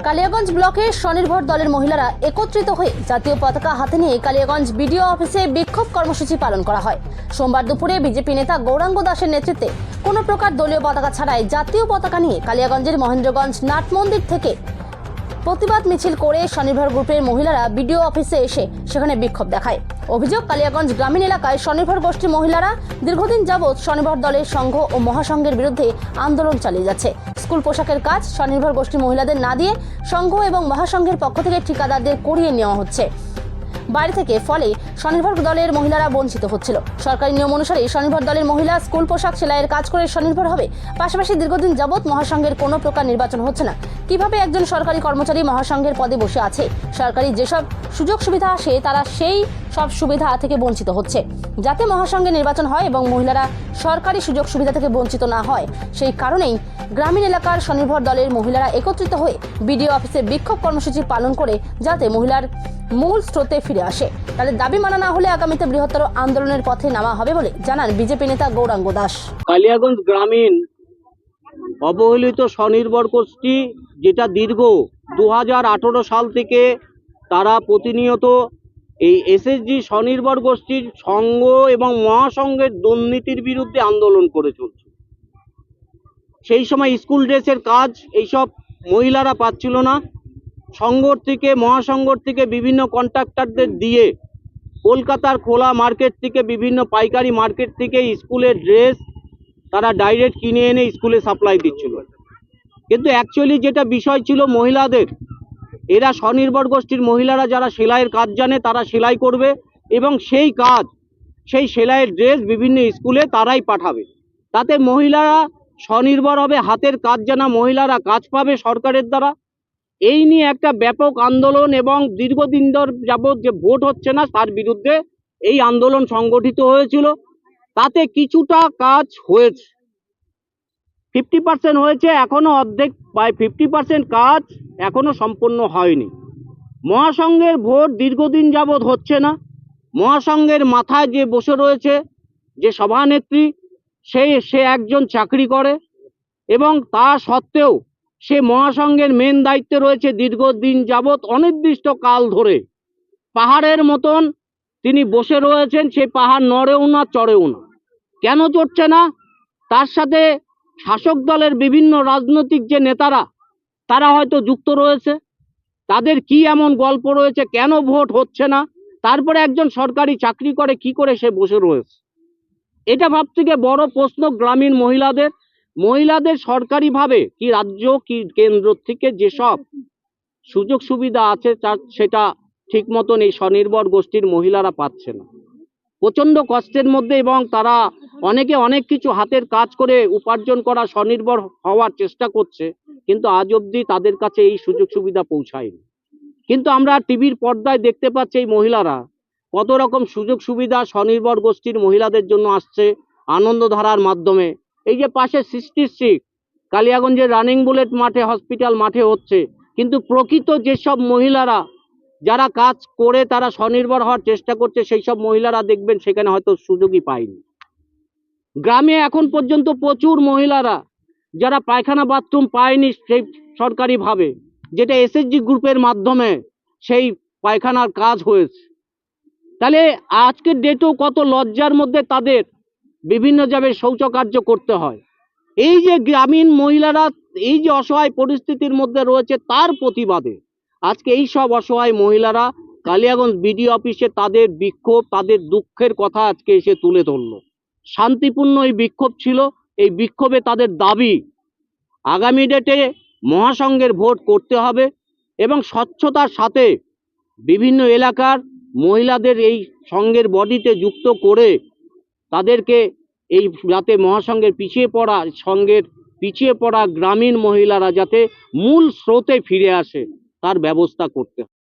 কালিয়াগঞ্জ ব্লকে স্বনির্ভর দলের মহিলারা একত্রিত হয়ে জাতীয় পতাকা হাতে নিয়ে কালিয়াগঞ্জ বিডিও অফিসে বিক্ষোভ কর্মসূচি পালন করা হয়। সোমবার দুপুরে বিজেপি নেতা গৌরাঙ্গ দাসের নেতৃত্বে কোনো প্রকার দলীয় পতাকা ছাড়াই জাতীয় পতাকা নিয়ে কালিয়াগঞ্জের মহেন্দ্রগঞ্জ নাট মন্দির থেকে প্রতিবাদ মিছিল করে স্বনির্ভর গ্রুপের মহিলারা বিডিও অফিসে এসে সেখানে বিক্ষোভ দেখায়। অভিযোগ, কালিয়াগঞ্জ গ্রামীণ এলাকায় স্বনির্ভর গোষ্ঠীর মহিলারা দীর্ঘদিন যাবৎ স্বনির্ভর দলের সংঘ ও মহাসংঘের বিরুদ্ধে আন্দোলন চালিয়ে যাচ্ছে। স্কুল পোশাকের কাজ স্বনির্ভর গোষ্ঠীর মহিলাদের না দিয়ে সংঘ এবং মহাসংঘের পক্ষ থেকে ঠিকাদারদের করিয়ে নেওয়া হচ্ছে বাইরে থেকে, ফলে স্বনির্ভর দলের মহিলারা বঞ্চিত হচ্ছিল। সরকারি নিয়ম অনুসারে স্বনির্ভর দলের মহিলা স্কুল পোশাক সেলাইয়ের কাজ করে স্বনির্ভর হবে। পাশাপাশি দীর্ঘদিন যাবৎ মহাসংঘের কোনো প্রকার নির্বাচন হচ্ছে না। কিভাবে একজন সরকারি কর্মচারী মহাসংঘের পদে বসে আছে? সরকারি যেসব সুযোগ সুবিধা আসে তারা সেই সব সুবিধা থেকে বঞ্চিত হচ্ছে। যাতে মহাসংঘে নির্বাচন হয় এবং মহিলারা সরকারি সুযোগ সুবিধা থেকে বঞ্চিত না হয়, সেই কারণেই গ্রামীণ এলাকার স্বনির্ভর দলের মহিলারা একত্রিত হয়ে বিডিও অফিসে বিক্ষোভ কর্মসূচি পালন করে যাতে মহিলার মূল স্রোতে ফিরে আসে। তাদের দাবি মানা না হলে আগামীতে বৃহত্তর আন্দোলনের পথে নামা হবে বলে জানান বিজেপি নেতা গৌরাঙ্গ দাস। কালিয়াগঞ্জ গ্রামীণ অবহেলিত স্বনির্ভর গোষ্ঠী, যেটা দীর্ঘ 2018 সাল থেকে তারা প্রতিনিয়ত এই এসএসজি স্বনির্ভর গোষ্ঠীর সংঘ এবং মহাসংঘের দুর্নীতির বিরুদ্ধে আন্দোলন করে চলছে। সেই সময় স্কুল ড্রেসের কাজ এইসব মহিলারা পাচ্ছিল না। সংঘ থেকে মহাসংঘ থেকে বিভিন্ন কন্ট্রাক্টরদের দিয়ে কলকাতার খোলা মার্কেট থেকে বিভিন্ন পাইকারি মার্কেট থেকে স্কুলের ড্রেস তারা ডাইরেক্ট কিনে এনে স্কুলে সাপ্লাই দিচ্ছিল। কিন্তু অ্যাকচুয়ালি যেটা বিষয় ছিল মহিলাদের, এরা স্বনির্ভর গোষ্ঠীর মহিলারা যারা সেলাইয়ের কাজ জানে তারা সেলাই করবে এবং সেই কাজ, সেই সেলাইয়ের ড্রেস বিভিন্ন স্কুলে তারাই পাঠাবে। তাতে মহিলারা স্বনির্ভর হবে, হাতের কাজ জানা মহিলারা কাজ পাবে সরকারের দ্বারা। এই নিয়ে একটা ব্যাপক আন্দোলন এবং দীর্ঘদিন যাবৎ যে ভোট হচ্ছে না তার বিরুদ্ধে এই আন্দোলন সংগঠিত হয়েছিল। তাতে কিছুটা কাজ হয়েছে, 50% হয়েছে, এখনো অর্ধেক প্রায় 50% কাজ এখনো সম্পন্ন হয়নি। মহাসংঘের ভোট দীর্ঘদিন যাবৎ হচ্ছে না। মহাসংঘের মাথায় যে বসে রয়েছে, যে সভানেত্রী, সে একজন চাকরি করে এবং তা সত্ত্বেও সে মহাসংঘের মেন দায়িত্বে রয়েছে দীর্ঘদিন যাবৎ, অনির্দিষ্ট কাল ধরে পাহাড়ের মতন তিনি বসে রয়েছেন। সেই পাহাড় নড়েও না চড়েও না। কেন চড়ছে না? তার সাথে শাসক দলের বিভিন্ন রাজনৈতিক যে নেতারা তারা হয়তো যুক্ত রয়েছে। তাদের কি এমন গল্প রয়েছে, কেন ভোট হচ্ছে না? তারপরে একজন সরকারি চাকরি করে কি করে সে বসে রয়েছে? এটা সবথেকে বড় প্রশ্ন গ্রামীণ মহিলাদের সরকারিভাবে কি রাজ্য কি কেন্দ্র থেকে যেসব সুযোগ সুবিধা আছে সেটা ঠিক মতন এই স্বনির্ভর গোষ্ঠীর মহিলারা পাচ্ছে না। প্রচণ্ড কষ্টের মধ্যে, এবং তারা অনেকে অনেক কিছু হাতের কাজ করে উপার্জন করা স্বনির্ভর হওয়ার চেষ্টা করছে, কিন্তু আজ অবধি তাদের কাছে এই সুযোগ সুবিধা পৌঁছায়নি। কিন্তু আমরা টিভির পর্দায় দেখতে পাচ্ছি এই মহিলারা কত রকম সুযোগ সুবিধা স্বনির্ভর গোষ্ঠীর মহিলাদের জন্য আসছে আনন্দধারার মাধ্যমে। এই যে পাশে 66 কালিয়াগঞ্জের রানিং বুলেট মাঠে, হসপিটাল মাঠে হচ্ছে, কিন্তু প্রকৃত যেসব মহিলারা যারা কাজ করে তারা স্বনির্ভর হওয়ার চেষ্টা করছে, সেই সব মহিলারা দেখবেন সেখানে হয়তো সুযোগই পায়নি। গ্রামে এখন পর্যন্ত প্রচুর মহিলারা যারা পায়খানা বাথরুম পায়নি সেই সরকারিভাবে, যেটা এসএসজি গ্রুপের মাধ্যমে সেই পায়খানার কাজ হয়েছে। তাহলে আজকের ডেটেও কত লজ্জার মধ্যে তাদের বিভিন্ন জায়গায় শৌচকার্য করতে হয়। এই যে গ্রামীণ মহিলারা এই যে অসহায় পরিস্থিতির মধ্যে রয়েছে, তার প্রতিবাদে আজকে এই সব অসহায় মহিলারা কালিয়াগঞ্জ বিডিও অফিসে তাদের বিক্ষোভ, তাদের দুঃখের কথা আজকে এসে তুলে ধরলো। শান্তিপূর্ণ এই বিক্ষোভ ছিল। এই বিক্ষোভে তাদের দাবি, আগামী ডেটে মহাসংঘের ভোট করতে হবে এবং স্বচ্ছতার সাথে বিভিন্ন এলাকার মহিলাদের এই সংঘের বডিতে যুক্ত করে তাদেরকে এই যাতে মহাসংঘের পিছিয়ে পড়া গ্রামীণ মহিলারা যাতে মূল স্রোতে ফিরে আসে তার ব্যবস্থা করতে হবে।